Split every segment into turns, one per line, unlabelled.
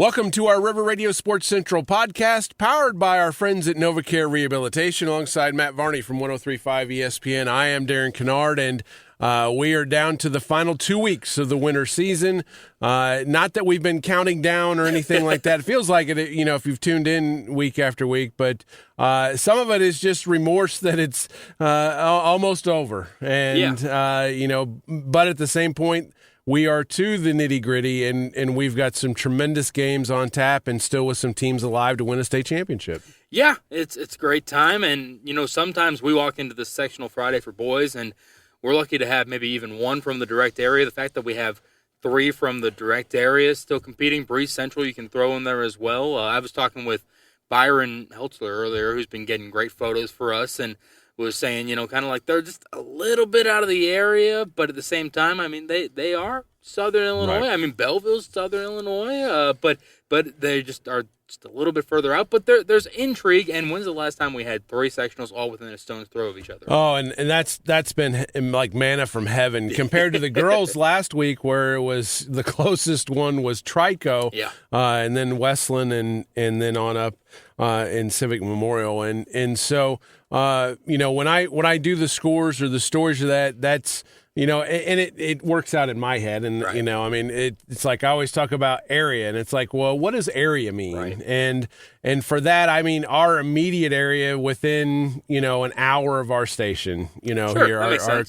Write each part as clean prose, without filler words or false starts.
Welcome to our River Radio Sports Central podcast, powered by our friends at NovaCare Rehabilitation, alongside Matt Varney from 103.5 ESPN. I am Darren Kinnard, and we are down to the final 2 weeks of the winter season. Not that we've been counting down or anything like that. It feels like it, if you've tuned in week after week, but some of it is just remorse that it's almost over. And, but at the same point, we are to the nitty-gritty, and we've got some tremendous games on tap and still with some teams alive to win a state championship.
Yeah, it's a great time, and, sometimes we walk into this sectional Friday for boys, and we're lucky to have maybe even one from the direct area. The fact that we have three from the direct area still competing. Breeze Central you can throw in there as well. I was talking with Byron Heltzler earlier, who's been getting great photos for us, and was saying, kind of like they're just a little bit out of the area, but at the same time, I mean, they are Southern Illinois. Right. I mean, Belleville's Southern Illinois, but they just are just a little bit further out. But there's intrigue, and when's the last time we had three sectionals all within a stone's throw of each other?
Oh, and that's been like manna from heaven compared to the girls last week, where it was the closest one was Trico, and then Westland, and then on up in Civic Memorial, and so when I do the scores or the stories of that's. And it works out in my head. And,
right.
It's like I always talk about area. And it's like, well, what does area mean?
Right.
And for that, I mean, our immediate area within, an hour of our station,
sure,
here, our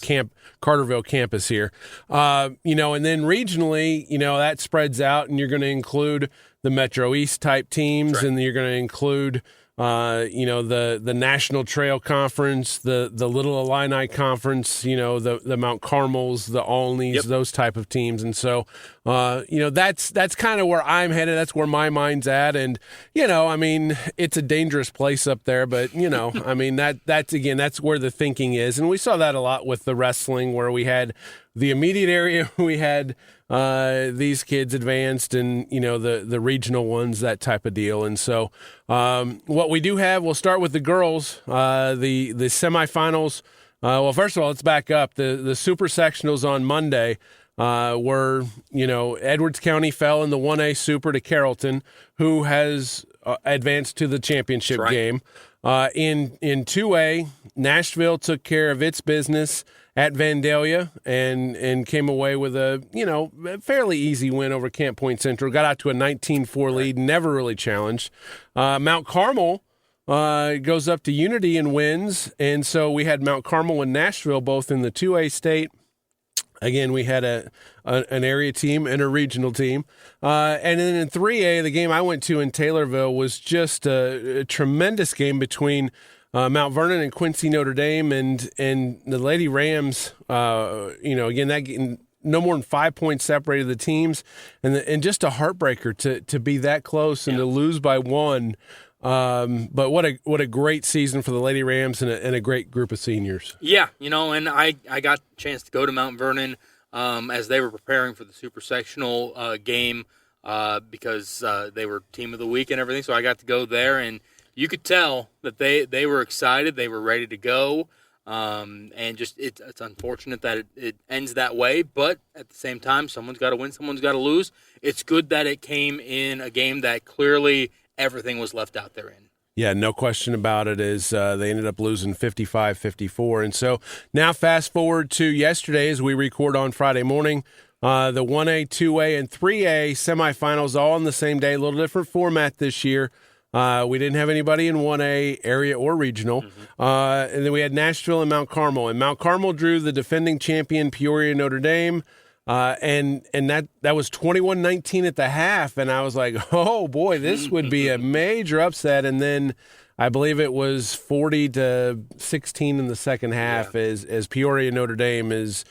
Carterville campus here. And then regionally, that spreads out, and you're going to include the Metro East type teams,
right.
and you're going to include the National Trail Conference, the Little Illini Conference, the Mount Carmels, the Olneys, those type of teams. And so, that's kind of where I'm headed. That's where my mind's at. And, it's a dangerous place up there, but, that's where the thinking is. And we saw that a lot with the wrestling, where we had the immediate area, we had these kids advanced, and the regional ones, that type of deal. And so what we do have, we'll start with the girls, the semifinals. Well, first of all, let's back up. The super sectionals on Monday were, Edwards County fell in the 1A Super to Carrollton, who has advanced to the championship game. In 2A, Nashville took care of its business at Vandalia and came away with a fairly easy win over Camp Point Central. Got out to a 19-4 lead, never really challenged. Mount Carmel goes up to Unity and wins, and so we had Mount Carmel and Nashville both in the 2A state. Again, we had an area team and a regional team. And then in 3A, the game I went to in Taylorville was just a tremendous game between Mount Vernon and Quincy Notre Dame, and the Lady Rams, again, that no more than 5 points separated the teams, and just a heartbreaker to be that close and to lose by one. But what a great season for the Lady Rams and a great group of seniors.
Yeah, and I got a chance to go to Mount Vernon as they were preparing for the super sectional game because they were team of the week and everything. So I got to go there, and you could tell that they were excited, they were ready to go, and just it's unfortunate that it ends that way. But at the same time, someone's got to win, someone's got to lose. It's good that it came in a game that clearly everything was left out there in.
Yeah, no question about it. Is they ended up losing 55-54. And so now fast forward to yesterday as we record on Friday morning. The 1A, 2A, and 3A semifinals all on the same day. A little different format this year. We didn't have anybody in 1A area or regional. And then we had Nashville and Mount Carmel. And Mount Carmel drew the defending champion Peoria Notre Dame. And that was 21-19 at the half. And I was like, oh, boy, this would be a major upset. And then I believe it was 40-16 in the second half as Peoria Notre Dame is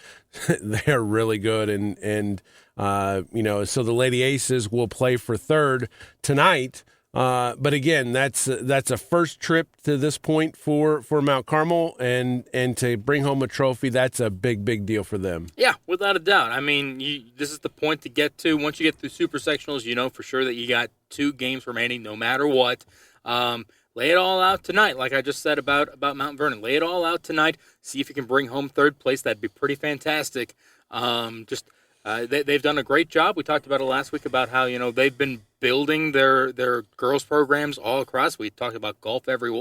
they're really good. And so the Lady Aces will play for third tonight. But again, that's a first trip to this point for Mount Carmel, and to bring home a trophy, that's a big deal for them.
Yeah, without a doubt. I mean, this is the point to get to. Once you get through super sectionals, you know for sure that you got 2 games remaining, no matter what. Lay it all out tonight, like I just said about Mount Vernon. Lay it all out tonight. See if you can bring home third place. That'd be pretty fantastic. Just They've done a great job. We talked about it last week about how they've been building their girls programs all across. We talked about golf every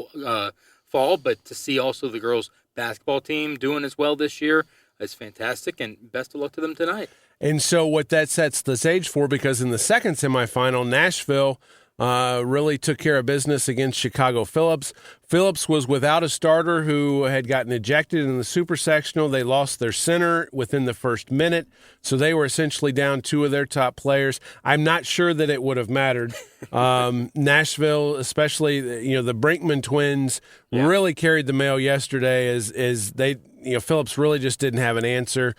fall, but to see also the girls basketball team doing as well this year is fantastic. And best of luck to them tonight.
And so what that sets the stage for, because in the second semifinal, Nashville really took care of business against Chicago Phillips. Phillips was without a starter who had gotten ejected in the super sectional. They lost their center within the first minute, so they were essentially down two of their top players. I'm not sure that it would have mattered. Nashville, especially the Brinkman twins, really carried the mail yesterday as they Phillips really just didn't have an answer.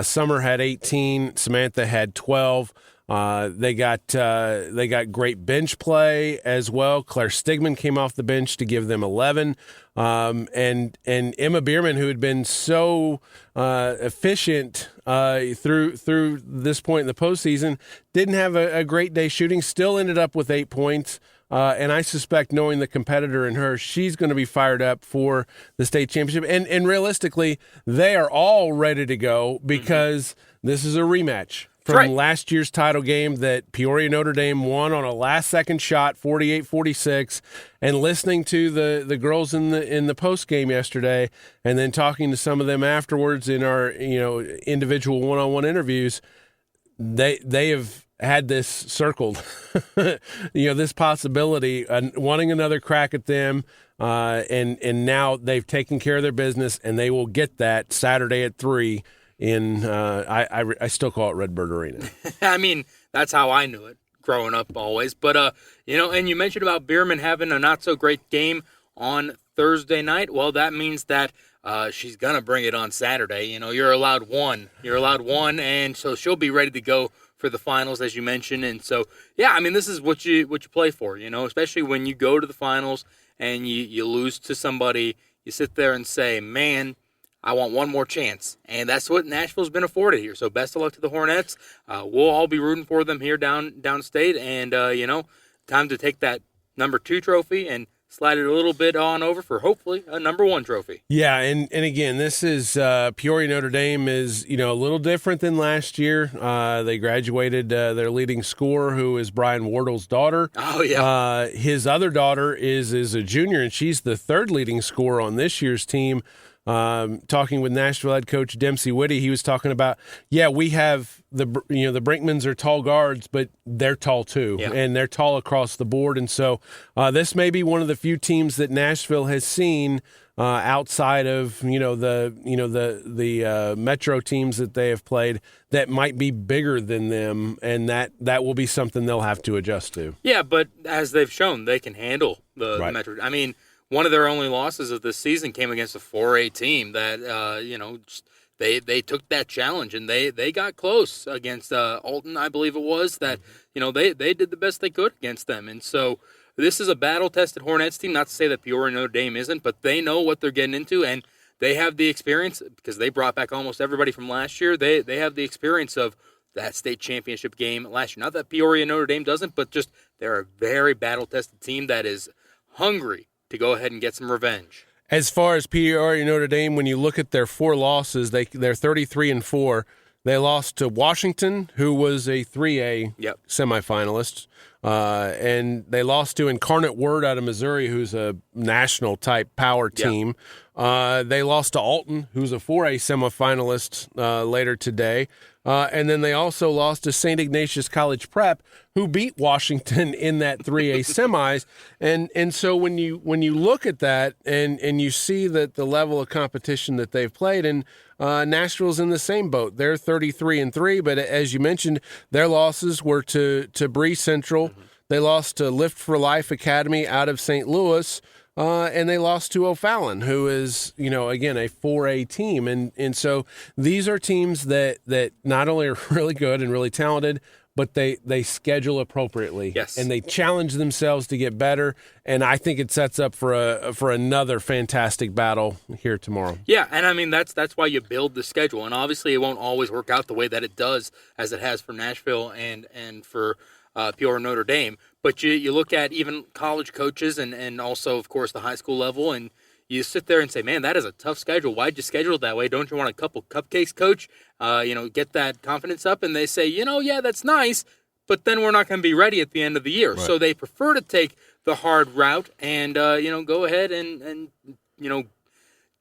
Summer had 18, Samantha had 12. They got great bench play as well. Claire Stigman came off the bench to give them 11. And Emma Bierman, who had been so efficient through this point in the postseason, didn't have a great day shooting. Still ended up with 8 points. And I suspect, knowing the competitor in her, she's going to be fired up for the state championship. And realistically, they are all ready to go because this is a rematch from last year's title game that Peoria Notre Dame won on a last-second shot, 48-46. And listening to the girls in the post game yesterday, and then talking to some of them afterwards in our individual one-on-one interviews, they have had this circled, this possibility, wanting another crack at them, and now they've taken care of their business, and they will get that Saturday at 3 in I still call it Redbird Arena.
I mean, that's how I knew it growing up always. But and you mentioned about Bierman having a not so great game on Thursday night. Well, that means that she's gonna bring it on Saturday. You're allowed one. And so she'll be ready to go for the finals, as you mentioned. And so, this is what you play for, especially when you go to the finals and you lose to somebody. You sit there and say, man, I want one more chance. And that's what Nashville's been afforded here. So best of luck to the Hornets. We'll all be rooting for them here downstate. And, time to take that number 2 trophy and slide it a little bit on over for hopefully a number 1 trophy.
Yeah, and again, this is Peoria Notre Dame is a little different than last year. They graduated their leading scorer, who is Brian Wardle's daughter.
Oh yeah.
His other daughter is a junior, and she's the third leading scorer on this year's team. Talking with Nashville head coach Dempsey Whitty, he was talking about, we have the Brinkmans are tall guards, but they're tall too, and they're tall across the board. And so this may be one of the few teams that Nashville has seen outside of the metro teams that they have played that might be bigger than them, and that will be something they'll have to adjust to.
Yeah, but as they've shown, they can handle the metro. I mean, one of their only losses of this season came against a 4A team that, they took that challenge, and they got close against Alton, I believe it was, that, they did the best they could against them. And so this is a battle-tested Hornets team, not to say that Peoria Notre Dame isn't, but they know what they're getting into, and they have the experience because they brought back almost everybody from last year. They have the experience of that state championship game last year. Not that Peoria Notre Dame doesn't, but just they're a very battle-tested team that is hungry to go ahead and get some revenge.
As far as Peoria Notre Dame, when you look at their 4 losses, they're 33-4. They lost to Washington, who was a 3A semifinalist, and they lost to Incarnate Word out of Missouri, who's a national type power team. They lost to Alton, who's a 4A semifinalist later today. And then they also lost to St. Ignatius College Prep, who beat Washington in that 3A semis. And so when you look at that and you see that the level of competition that they've played, and Nashville's in the same boat. They're 33-3, but as you mentioned, their losses were to Bree Central. Mm-hmm. They lost to Lift for Life Academy out of St. Louis. And they lost to O'Fallon, who is, again, a 4A team. And so these are teams that not only are really good and really talented, but they schedule appropriately.
Yes.
And they challenge themselves to get better. And I think it sets up for another fantastic battle here tomorrow.
Yeah, and I mean, that's why you build the schedule. And obviously it won't always work out the way that it does, as it has for Nashville and for Peoria Notre Dame. But you look at even college coaches and also, of course, the high school level, and you sit there and say, man, that is a tough schedule. Why'd you schedule it that way? Don't you want a couple cupcakes, coach? Get that confidence up. And they say, yeah, that's nice, but then we're not going to be ready at the end of the year. Right. So they prefer to take the hard route and, go ahead and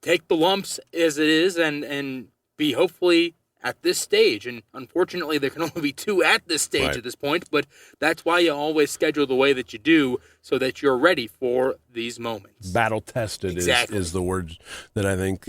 take the lumps as it is and be hopefully at this stage. And unfortunately, there can only be 2 at this stage
right.
at this point, but that's why you always schedule the way that you do so that you're ready for these moments.
Battle-tested
exactly.
is the word that I think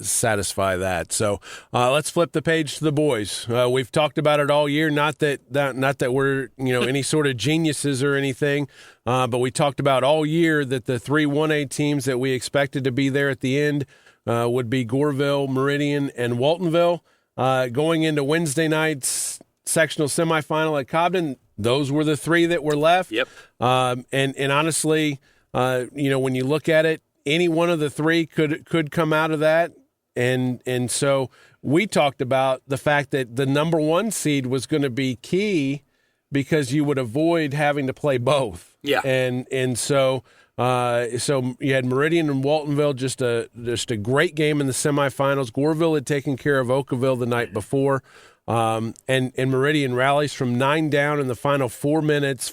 satisfy that. So let's flip the page to the boys. We've talked about it all year, not that we're any sort of geniuses or anything, but we talked about all year that the 3 1A teams that we expected to be there at the end would be Goreville, Meridian, and Waltonville. Going into Wednesday night's sectional semifinal at Cobden, those were the 3 that were left.
Yep.
And honestly, when you look at it, any one of the 3 could come out of that. And so we talked about the fact that the number 1 seed was going to be key because you would avoid having to play both.
Yeah.
And so you had Meridian and Waltonville, just a great game in the semifinals. Goreville had taken care of Oakville the night before. And Meridian rallies from 9 down in the final 4 minutes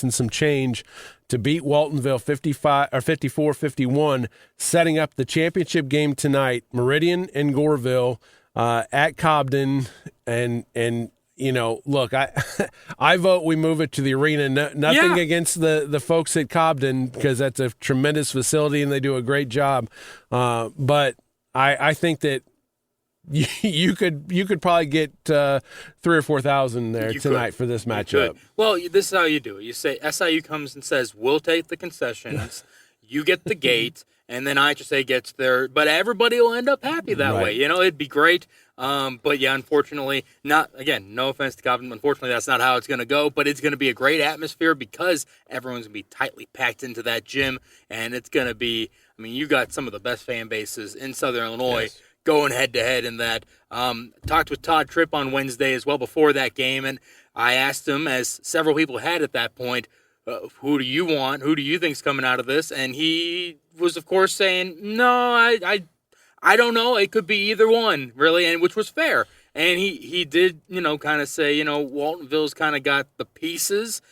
and some change to beat Waltonville 54-51, setting up the championship game tonight. Meridian and Goreville at Cobden, and look, I vote we move it to the arena. Nothing against the folks at Cobden, because that's a tremendous facility and they do a great job. But I think that you could probably get 3,000 or 4,000 there tonight for this matchup.
Well, this is how you do it. You say SIU comes and says, we'll take the concessions, you get the gate, and then IHSA gets there. But everybody will end up happy that way. It'd be great. But yeah, unfortunately, no offense to Cobden, unfortunately that's not how it's going to go, but it's going to be a great atmosphere because everyone's going to be tightly packed into that gym, and it's going to be, you got some of the best fan bases in Southern Illinois going head-to-head in that. Talked with Todd Tripp on Wednesday as well before that game, and I asked him, as several people had at that point, who do you want? Who do you think's coming out of this? And he was, of course, saying, no, I don't know. It could be either one, really, and which was fair. And he did, kind of say, Waltonville's kind of got the pieces,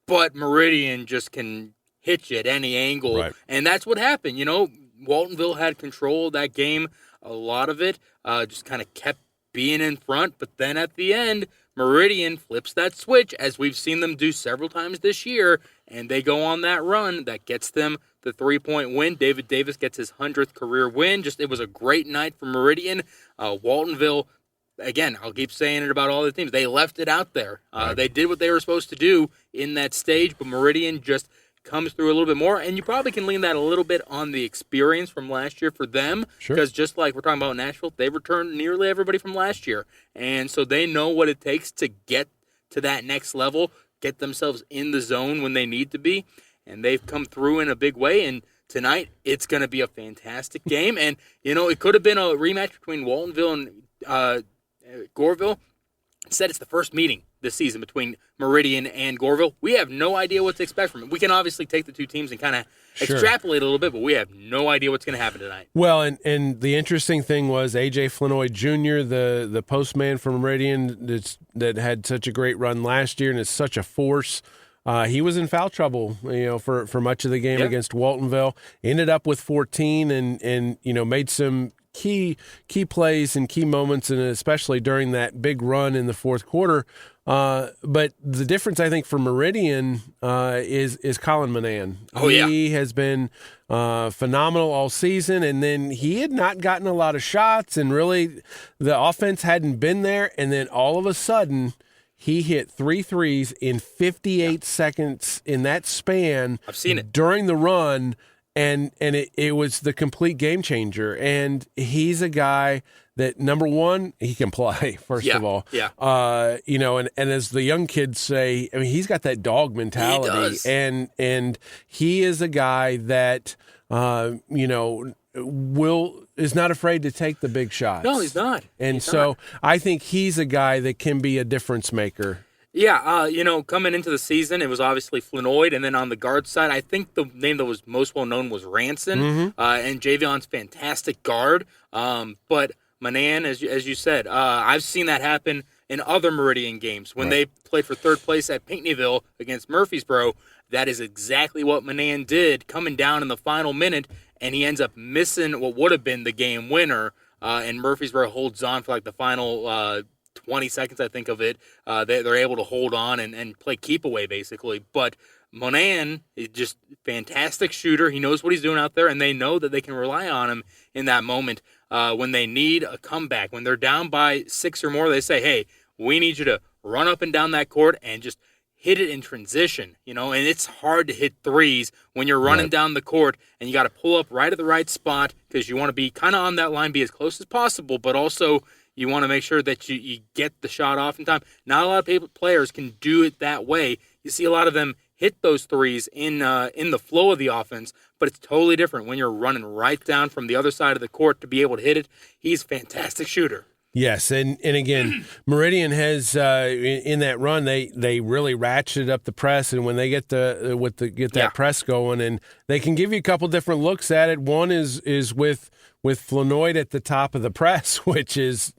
but Meridian just can hit you at any angle. Right. And that's what happened. Waltonville had control of that game, a lot of it, just kind of kept being in front. But then at the end, Meridian flips that switch, as we've seen them do several times this year, and they go on that run that gets them the 3-point win. David Davis gets his 100th career win. It was a great night for Meridian. Waltonville, again, I'll keep saying it about all the teams, they left it out there. They did what they were supposed to do in that stage, but Meridian just comes through a little bit more, and you probably can lean that a little bit on the experience from last year for them, because just like we're talking about Nashville, they returned nearly everybody from last year, and so they know what it takes to get to that next level, get themselves in the zone when they need to be, and they've come through in a big way. And tonight it's going to be a fantastic game, and it could have been a rematch between Waltonville and Goreville. Instead, it's the first meeting this season between Meridian and Goreville. We have no idea what to expect from it. We can obviously take the 2 teams and kind of extrapolate a little bit, but we have no idea what's going to happen tonight.
Well, and the interesting thing was A.J. Flinoy Jr., the postman from Meridian that had such a great run last year and is such a force. He was in foul trouble, for much of the game against Waltonville. Ended up with 14 and made some key plays and key moments, and especially during that big run in the fourth quarter. But the difference, I think, for Meridian is Colin Manan. He has been phenomenal all season, and then he had not gotten a lot of shots, and really the offense hadn't been there, and then all of a sudden he hit 3 threes in 58 seconds in that span.
I've seen it
during the run. And it was the complete game changer. And he's a guy that, number one, he can play, first of all.
Yeah.
And as the young kids say, he's got that dog mentality.
He does.
And he is a guy that, is not afraid to take the big shots.
No, he's not.
And I think he's a guy that can be a difference maker.
Yeah, coming into the season, it was obviously Flanoid, and then on the guard side, I think the name that was most well known was Ranson, and Javion's fantastic guard. But Manan, as you said, I've seen that happen in other Meridian games when they played for third place at Pinckneyville against Murfreesboro. That is exactly what Manan did, coming down in the final minute, and he ends up missing what would have been the game winner. And Murfreesboro holds on for like the final 20 seconds, I think, of it. They're able to hold on and play keep away, basically. But Monan is just fantastic shooter. He knows what he's doing out there, and they know that they can rely on him in that moment when they need a comeback. When they're down by 6 or more, they say, hey, we need you to run up and down that court and just hit it in transition, and it's hard to hit threes when you're running down the court, and you got to pull up right at the right spot because you want to be kind of on that line, be as close as possible, but also you want to make sure that you get the shot off in time. Not a lot of players can do it that way. You see a lot of them hit those threes in the flow of the offense, but it's totally different when you're running right down from the other side of the court to be able to hit it. He's a fantastic shooter.
Yes, and again, Meridian has in that run they really ratcheted up the press, and when they get that press going, and they can give you a couple different looks at it. One is with Flanoid at the top of the press, which is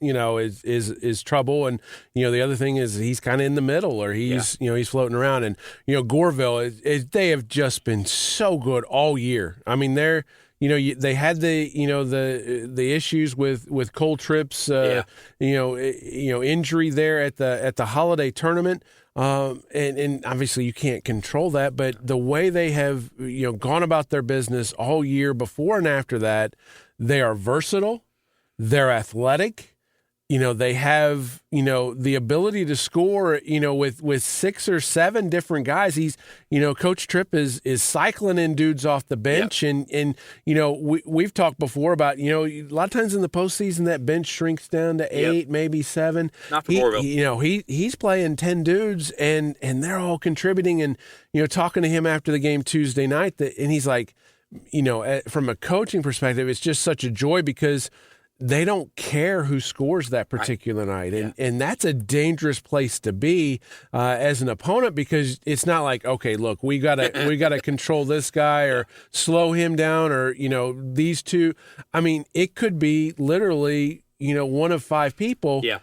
trouble, and the other thing is he's kind of in the middle, or he's floating around, and Goreville they have just been so good all year. I mean they had the issues with Cole Tripp's injury there at the holiday tournament, and obviously you can't control that. But the way they have gone about their business all year, before and after that, they are versatile, they're athletic. They have, the ability to score, with 6 or 7 different guys. He's, Coach Tripp is cycling in dudes off the bench. Yep. And we've talked before about, a lot of times in the postseason, that bench shrinks down to 8, maybe 7.
Not for Goreville.
He's playing 10 dudes and they're all contributing. And, talking to him after the game Tuesday night, and he's like, from a coaching perspective, it's just such a joy because they don't care who scores that particular night. And that's a dangerous place to be as an opponent, because it's not like, okay, look, we gotta control this guy or slow him down, or, these two. I mean, it could be literally, one of 5 people. Yeah.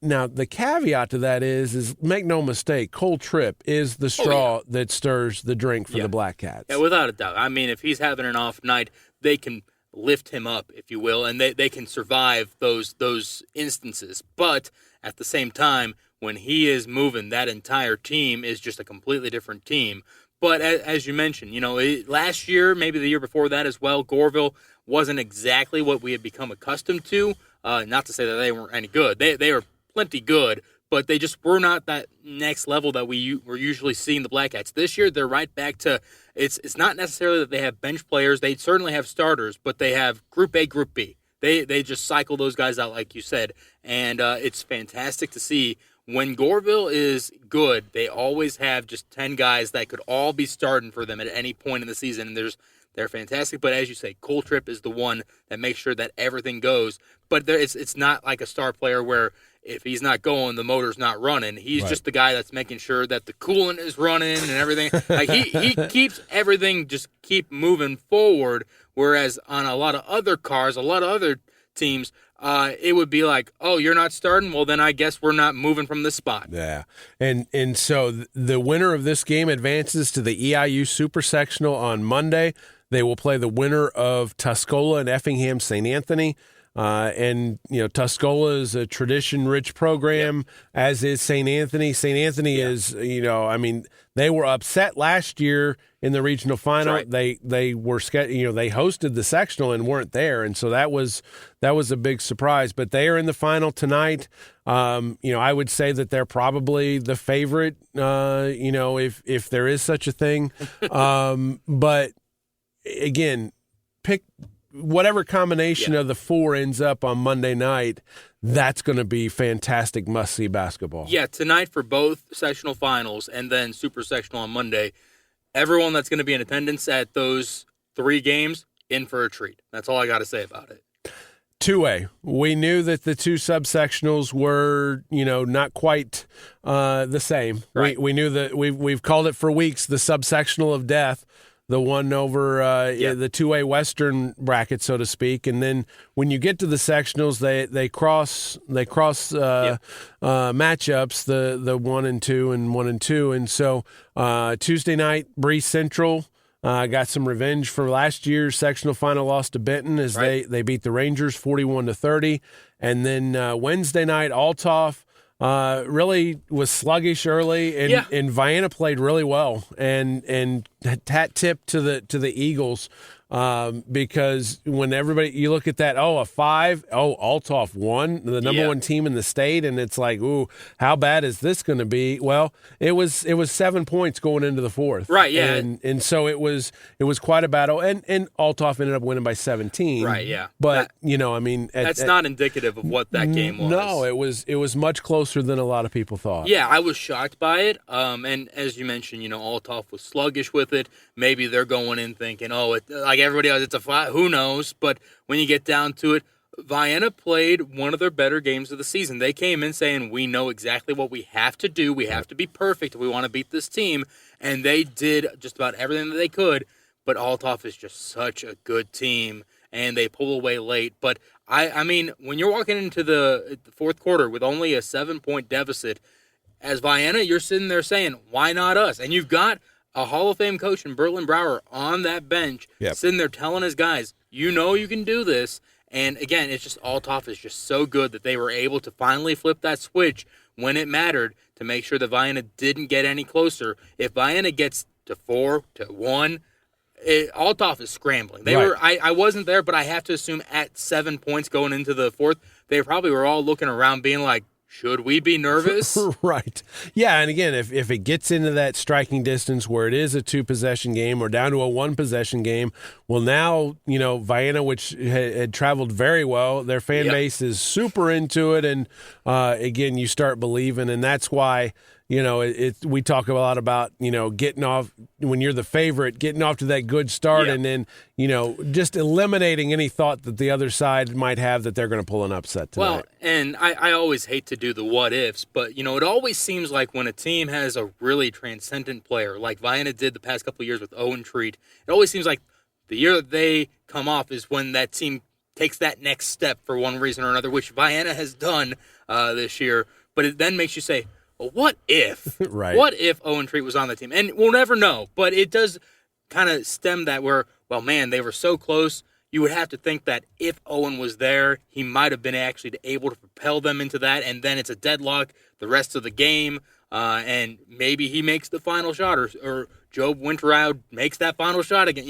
Now, the caveat to that is make no mistake, Cole Tripp is the straw that stirs the drink for the Black Cats.
Yeah, without a doubt. I mean, if he's having an off night, they can lift him up, if you will, and they can survive those instances. But at the same time, when he is moving, that entire team is just a completely different team. But as you mentioned, last year, maybe the year before that as well, Goreville wasn't exactly what we had become accustomed to. Not to say that they weren't any good. They were plenty good, but they just were not that next level that we're usually seeing the Black Cats. This year, they're right back to it's not necessarily that they have bench players. They certainly have starters, but they have Group A, Group B. They just cycle those guys out, like you said, and it's fantastic to see. When Goreville is good, they always have just 10 guys that could all be starting for them at any point in the season, and they're fantastic. But as you say, Cole Tripp is the one that makes sure that everything goes. But it's not like a star player where if he's not going, the motor's not running. He's just the guy that's making sure that the coolant is running and everything. Like he keeps everything just keep moving forward. Whereas on a lot of other cars, a lot of other teams, it would be like, oh, you're not starting? Well, then I guess we're not moving from this spot.
Yeah. And so the winner of this game advances to the EIU Super Sectional on Monday. They will play the winner of Tuscola and Effingham St. Anthony. And Tuscola is a tradition-rich program, as is St. Anthony. St. Anthony is, they were upset last year in the regional final. Right. They were, they hosted the sectional and weren't there, and so that was a big surprise. But they are in the final tonight. I would say that they're probably the favorite. If there is such a thing. But again, pick whatever combination of the 4 ends up on Monday night. That's going to be fantastic must-see basketball.
Yeah, tonight for both sectional finals and then super sectional on Monday, everyone that's going to be in attendance at those 3 games, in for a treat. That's all I got to say about it.
2A. We knew that the two subsectionals were, not quite the same.
Right.
We knew that we've called it for weeks the subsectional of death, the one over the 2A Western bracket, so to speak. And then when you get to the sectionals, they cross matchups, the 1 and 2 and 1 and 2. And so Tuesday night, Bree Central got some revenge for last year's sectional final loss to Benton as they beat the Rangers 41-30. And then Wednesday night, Altoff really was sluggish early, and Vienna played really well, and hat tip to the Eagles. Because when you look at that, a 5, Altoff won, the number one team in the state, and it's like, ooh, how bad is this going to be? Well, it was 7 points going into the fourth,
right? Yeah,
and so it was quite a battle, and Altoff ended up winning by 17,
right? Yeah,
but
that's not indicative of what that game was.
No, it was much closer than a lot of people thought.
Yeah, I was shocked by it, and as you mentioned, Altoff was sluggish with it. Maybe they're going in thinking, like everybody else, it's a 5. Who knows? But when you get down to it, Vienna played one of their better games of the season. They came in saying, we know exactly what we have to do. We have to be perfect if we want to beat this team. And they did just about everything that they could. But Altoff is just such a good team, and they pull away late. But, I mean, when you're walking into the fourth quarter with only a 7-point deficit, as Vienna, you're sitting there saying, why not us? And you've got a Hall of Fame coach in Bertlin Brower on that bench, sitting there telling his guys, you can do this. And again, it's just Altoff is just so good that they were able to finally flip that switch when it mattered to make sure that Vienna didn't get any closer. If Vienna gets to 4, to 1, Altoff is scrambling. They were. I wasn't there, but I have to assume at 7 points going into the fourth, they probably were all looking around being like, should we be nervous?
Right. Yeah, and again, if it gets into that striking distance where it is a 2-possession game or down to a 1-possession game, well, now, Vienna, which had traveled very well, their fan base is super into it, and again, you start believing, and that's why we talk a lot about, getting off when you're the favorite, getting off to that good start, and then, just eliminating any thought that the other side might have that they're going to pull an upset tonight.
Well, and I always hate to do the what ifs, but, it always seems like when a team has a really transcendent player, like Vienna did the past couple of years with Owen Treat, it always seems like the year that they come off is when that team takes that next step for one reason or another, which Vienna has done this year. But it then makes you say, well, what if?
Right.
What if Owen Treat was on the team? And we'll never know, but it does kind of stem that where, well, man, they were so close. You would have to think that if Owen was there, he might have been actually able to propel them into that, and then it's a deadlock the rest of the game, and maybe he makes the final shot, or Job Winterroud makes that final shot again.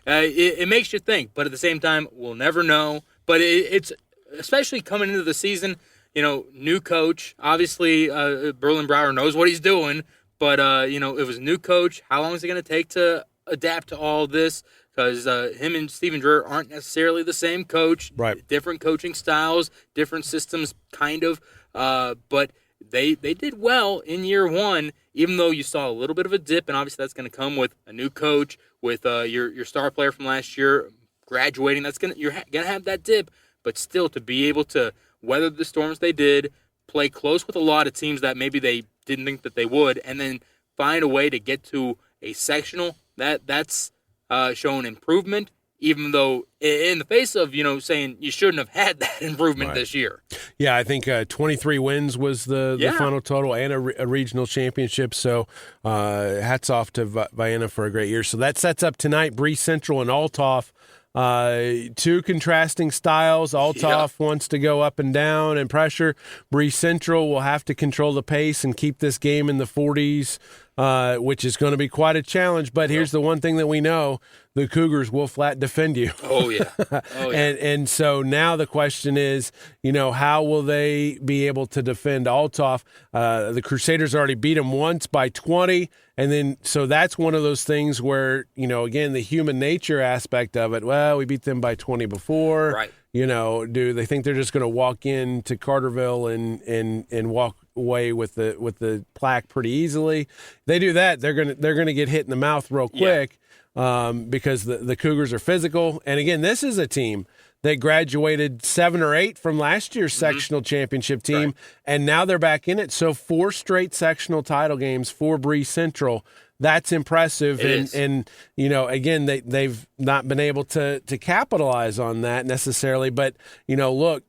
It makes you think, but at the same time, we'll never know. But it's especially coming into the season. New coach. Obviously, Berlin Brower knows what he's doing, but, it was a new coach. How long is it going to take to adapt to all this? Because him and Stephen Dreher aren't necessarily the same coach.
Right.
Different coaching styles, different systems, kind of. But they did well in year one, even though you saw a little bit of a dip, and obviously that's going to come with a new coach, with your star player from last year graduating. You're going to have that dip, but still to be able to weather the storms they did, play close with a lot of teams that maybe they didn't think that they would, and then find a way to get to a sectional, that's shown improvement, even though in the face of, saying you shouldn't have had that improvement this year.
Yeah, I think 23 wins was the final total, and a regional championship, so hats off to Vienna for a great year. So that sets up tonight, Bree Central and Altoff. Two contrasting styles. Altoff wants to go up and down and pressure. Bree Central will have to control the pace and keep this game in the 40s, which is going to be quite a challenge. But here's the one thing that we know: the Cougars will flat defend you.
Oh yeah.
And so now the question is, how will they be able to defend Altoff? The Crusaders already beat them once by 20. And then, so that's one of those things where, again, the human nature aspect of it, well, we beat them by 20 before.
Right.
Do they think they're just going to walk into Carterville and walk away with the plaque pretty easily? If they do that, they're gonna get hit in the mouth real quick, because the Cougars are physical. And again, this is a team that graduated 7 or 8 from last year's sectional championship team,
right,
and now they're back in it. So 4 straight sectional title games for Bree Central. That's impressive, and again, they've not been able to capitalize on that necessarily. But look,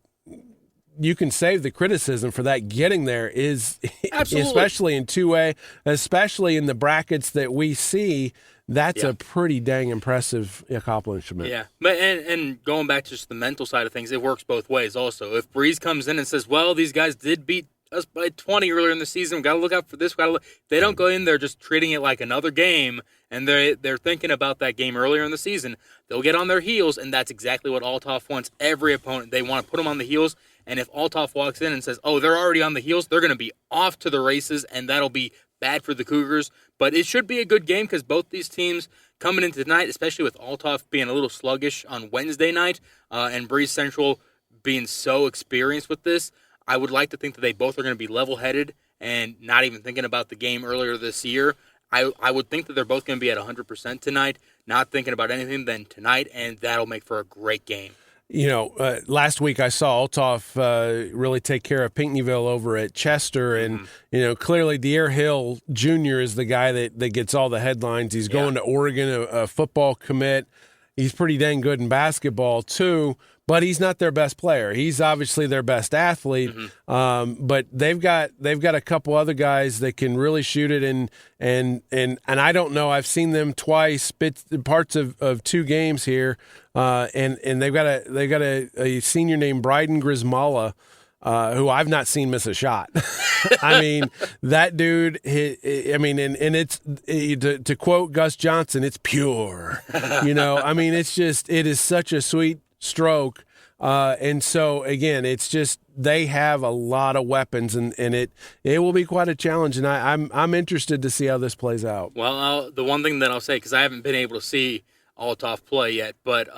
you can save the criticism for that. Getting there is, especially in 2A, especially in the brackets that we see. That's a pretty dang impressive accomplishment.
Yeah, but and going back to just the mental side of things, it works both ways. Also, if Breeze comes in and says, "Well, these guys did beat us by 20 earlier in the season. We got to look out for this." They don't go in there just treating it like another game, and they're thinking about that game earlier in the season. They'll get on their heels, and that's exactly what Althoff wants. Every opponent, they want to put them on the heels. And if Althoff walks in and says, "Oh, they're already on the heels," they're going to be off to the races, and that'll be bad for the Cougars. But it should be a good game because both these teams coming into tonight, especially with Althoff being a little sluggish on Wednesday night, and Breeze Central being so experienced with this, I would like to think that they both are going to be level-headed and not even thinking about the game earlier this year. I would think that they're both going to be at 100% tonight, not thinking about anything than tonight, and that'll make for a great game.
Last week I saw Althoff really take care of Pinckneyville over at Chester, and clearly Deere Hill Jr. is the guy that gets all the headlines. He's going to Oregon, a football commit. He's pretty dang good in basketball too, but he's not their best player. He's obviously their best athlete, but they've got a couple other guys that can really shoot it, and I don't know. I've seen them twice, parts of 2 games here, and they've got a senior named Bryden Grismala, who I've not seen miss a shot. I mean, that dude, and it's, to quote Gus Johnson, it's pure. I mean, it is such a sweet stroke. And so, again, it's just they have a lot of weapons, and it will be quite a challenge, and I'm interested to see how this plays out.
Well, the one thing that I'll say, because I haven't been able to see Althoff play yet, but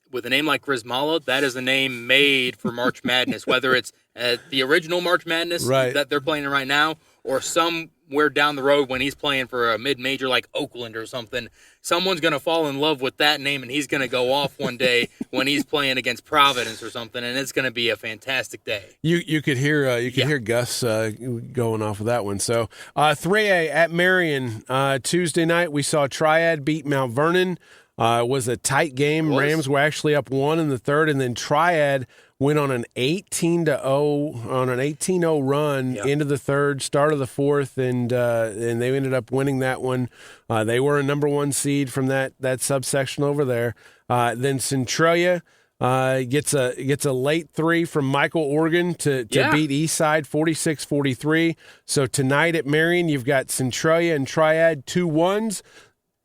with a name like Grismala, that is a name made for March Madness, whether it's the original March Madness that they're playing in right now, or somewhere down the road when he's playing for a mid-major like Oakland or something. Someone's going to fall in love with that name, and he's going to go off one day when he's playing against Providence or something, and it's going to be a fantastic day.
You could hear hear Gus going off with that one. So 3A at Marion, Tuesday night, we saw Triad beat Mount Vernon. It was a tight game. Rams were actually up 1 in the third, and then Triad went on an 18-0 run into the third, start of the fourth, and they ended up winning that one. They were a number 1 seed from that subsection over there. Then Centralia gets a late 3 from Michael Organ to beat Eastside 46-43. So tonight at Marion, you've got Centralia and Triad 2-1s.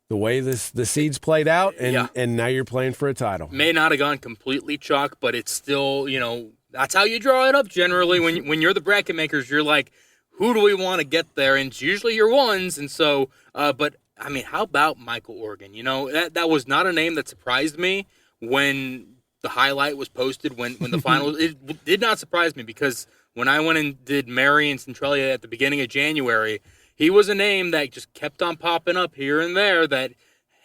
The way the seeds played out, and now you're playing for a title.
May not have gone completely chalk, but it's still, that's how you draw it up generally. When you're the bracket makers, you're like, who do we want to get there? And it's usually your ones. And so, but I mean, how about Michael Organ? That was not a name that surprised me when the highlight was posted, when the final, it did not surprise me, because when I went and did Marion Centralia at the beginning of January, he was a name that just kept on popping up here and there, that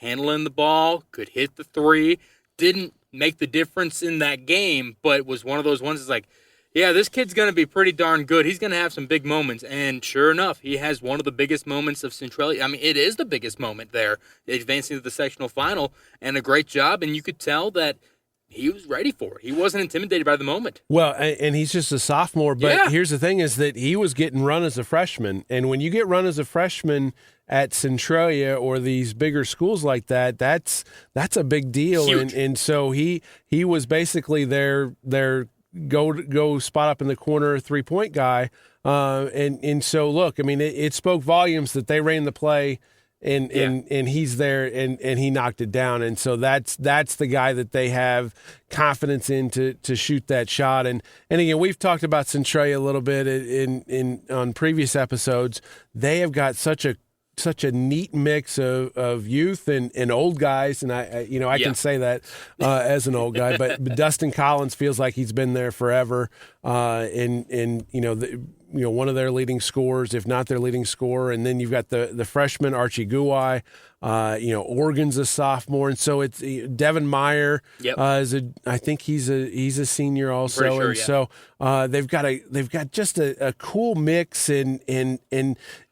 handling the ball, could hit the 3, didn't make the difference in that game, but was one of those ones that's like, yeah, this kid's going to be pretty darn good. He's going to have some big moments. And sure enough, he has one of the biggest moments of Centralia. I mean, it is the biggest moment there, advancing to the sectional final, and a great job. And you could tell that he was ready for it. He wasn't intimidated by the moment.
Well, and he's just a sophomore, but here's the thing is that he was getting run as a freshman. And when you get run as a freshman at Centralia or these bigger schools like that, that's a big deal.
Huge.
And so he was basically their go spot up in the corner 3-point guy. And so, look, I mean, it spoke volumes that they ran the play, and he's there, and he knocked it down. And so that's the guy that they have confidence in to shoot that shot. And again, we've talked about Centralia a little bit on previous episodes. They have got such a such a neat mix of youth and old guys, and I can say that as an old guy, but Dustin Collins feels like he's been there forever, and one of their leading scorers, if not their leading scorer, and then you've got the freshman Archie Guai. Oregon's a sophomore, and so it's Devin Meyer. I think he's a senior also,
sure,
and so they've got just a cool mix, and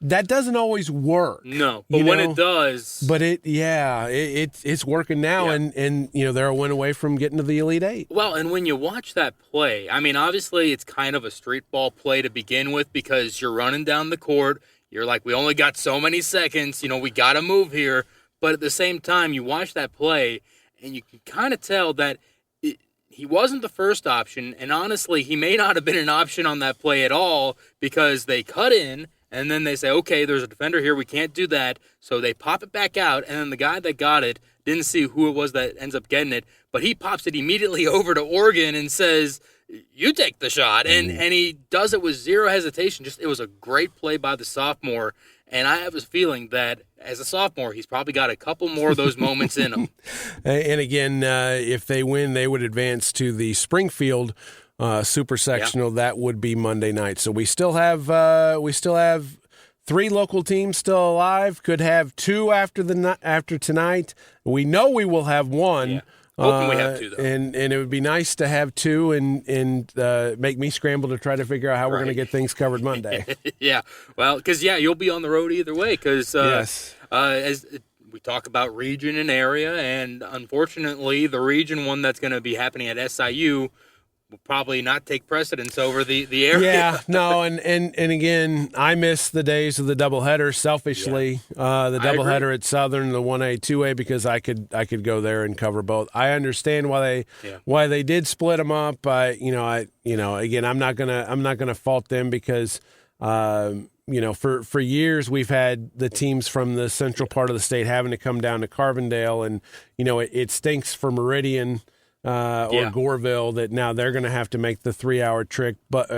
that doesn't always work.
No, but when it does,
but it's working now, and they're a win away from getting to the Elite Eight.
Well, and when you watch that play, I mean, obviously it's kind of a street ball play to begin with because you're running down the court. You're like, we only got so many seconds. We got to move here. But at the same time, you watch that play, and you can kind of tell that he wasn't the first option. And honestly, he may not have been an option on that play at all because they cut in, and then they say, okay, there's a defender here. We can't do that. So they pop it back out, and then the guy that got it didn't see who it was that ends up getting it. But he pops it immediately over to Oregon and says, you take the shot. And he does it with zero hesitation. It was a great play by the sophomore. And I have a feeling that as a sophomore, he's probably got a couple more of those moments in him.
And again, if they win, they would advance to the Springfield Super Sectional. That would be Monday night. So we still have 3 local teams still alive. Could have 2 after tonight. We know we will have 1.
Yeah. Hoping we have 2, though.
And it would be nice to have 2 and make me scramble to try to figure out how we're going to get things covered Monday.
Yeah, well, because, you'll be on the road either way because as we talk about region and area, and unfortunately the region one that's going to be happening at SIU will probably not take precedence over the area.
Yeah, no, and again, I miss the days of the doubleheader. Selfishly, the doubleheader at Southern, the 1A, 2A, because I could go there and cover both. I understand why they did split them up. Again, I'm not gonna fault them because for years we've had the teams from the central part of the state having to come down to Carbondale, and it stinks for Meridian. Or Goreville that now they're going to have to make the 3-hour trip. But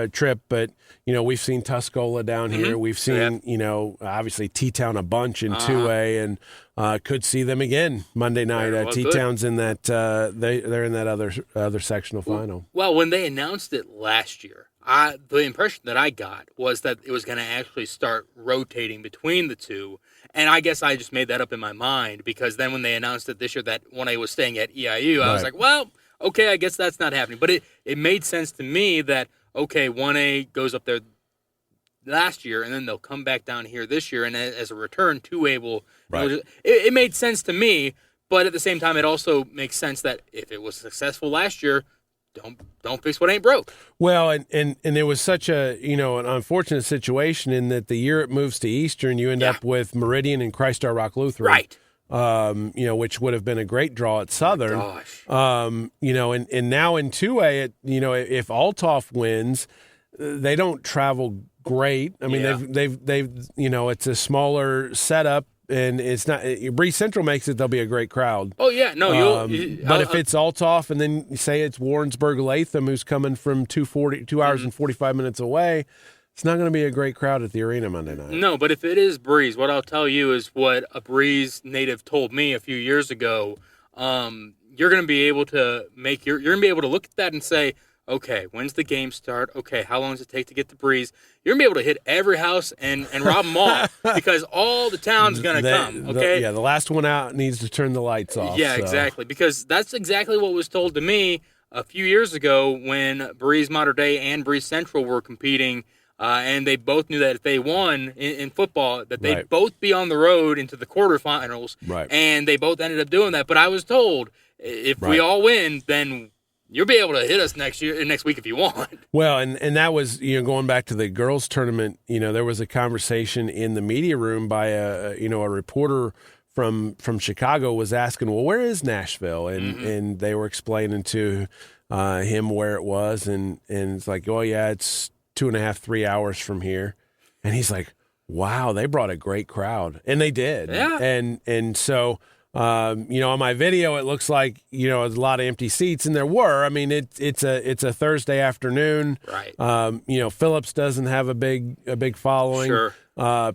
we've seen Tuscola down here. We've seen obviously T-Town a bunch in 2A, and could see them again Monday night. T-Town's in that they're in that other sectional final.
Well, when they announced it last year, the impression that I got was that it was going to actually start rotating between the two. And I guess I just made that up in my mind because then when they announced it this year that 1A was staying at EIU, I was like, well, okay, I guess that's not happening. But it made sense to me that, okay, 1A goes up there last year, and then they'll come back down here this year, and as a return, 2A will. Right. It made sense to me, but at the same time, it also makes sense that if it was successful last year, don't fix what ain't broke.
Well, and it was such an unfortunate situation in that the year it moves to Eastern, you end up with Meridian and Christ Our Rock Lutheran,
right?
Which would have been a great draw at Southern.
Oh gosh.
And now in 2A, if Althoff wins, they don't travel great. I mean, they've it's a smaller setup. And it's not Bree Central makes it. There'll be a great crowd.
Oh yeah, no.
But if it's Althoff, and then say it's Warrensburg Latham, who's coming from 2 hours and 45 minutes away, it's not going to be a great crowd at the arena Monday night.
No, but if it is Breeze, what I'll tell you is what a Breeze native told me a few years ago. You're going to be able to you're going to be able to look at that and say, okay, when's the game start? Okay, how long does it take to get to Breeze? You're going to be able to hit every house and rob them all because all the town's going to come, okay?
The last one out needs to turn the lights off.
Yeah,
so.
Exactly, because that's exactly what was told to me a few years ago when Breeze Mater Dei and Breeze Central were competing, and they both knew that if they won in football, that they'd both be on the road into the quarterfinals, and they both ended up doing that. But I was told, if we all win, then you'll be able to hit us next week if you want.
Well, and that was, going back to the girls tournament, there was a conversation in the media room by a reporter from Chicago was asking, well, where is Nashville? And they were explaining to him where it was. And it's like, oh yeah, it's 2.5, 3 hours from here. And he's like, wow, they brought a great crowd. And they did.
Yeah.
And so, on my video, it looks like, there's a lot of empty seats, and there were. I mean, it's a Thursday afternoon.
Right.
Phillips doesn't have a big following.
Sure.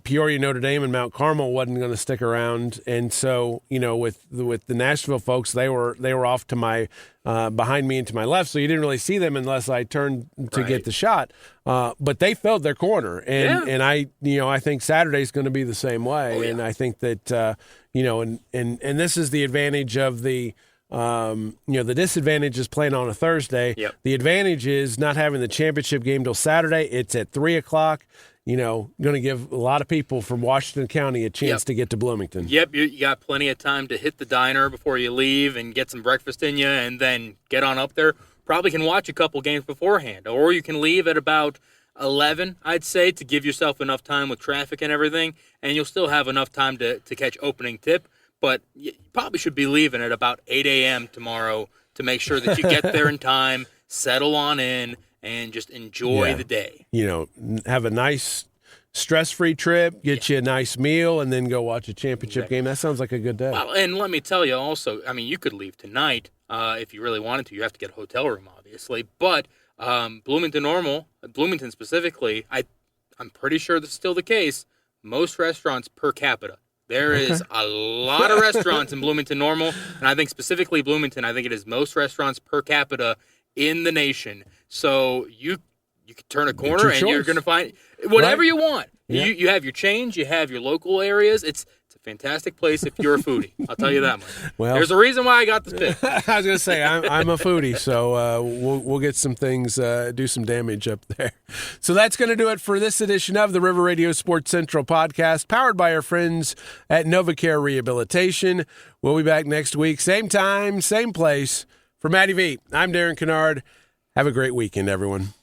Peoria, Notre Dame, and Mount Carmel wasn't going to stick around, and so with the Nashville folks, they were off to my behind me and to my left, so you didn't really see them unless I turned to get the shot. But they filled their corner, and I think Saturday's going to be the same way, and I think that and this is the advantage of the. The disadvantage is playing on a Thursday.
Yep.
The advantage is not having the championship game till Saturday. It's at 3:00. Going to give a lot of people from Washington County a chance to get to Bloomington.
Yep, you got plenty of time to hit the diner before you leave and get some breakfast in you and then get on up there. Probably can watch a couple games beforehand, or you can leave at about 11, I'd say, to give yourself enough time with traffic and everything, and you'll still have enough time to catch opening tip. But you probably should be leaving at about 8 a.m. tomorrow to make sure that you get there in time, settle on in, and just enjoy the day.
Have a nice stress-free trip, get you a nice meal, and then go watch a championship game. That sounds like a good day.
Well, and let me tell you also, you could leave tonight if you really wanted to. You have to get a hotel room, obviously. But Bloomington specifically, I'm pretty sure that's still the case, most restaurants per capita. There is a lot of restaurants in Bloomington Normal, and I think specifically Bloomington, I think it is most restaurants per capita in the nation. So you could turn a corner and you're going to find whatever you want. Yeah. You have your chains, you have your local areas. It's a fantastic place if you're a foodie. I'll tell you that much. Well, there's a reason why I got this pick.
I was going to say I'm a foodie, so we'll get some things, do some damage up there. So that's going to do it for this edition of the River Radio Sports Central podcast, powered by our friends at NovaCare Rehabilitation. We'll be back next week, same time, same place. For Matty V, I'm Darren Kinnard. Have a great weekend, everyone.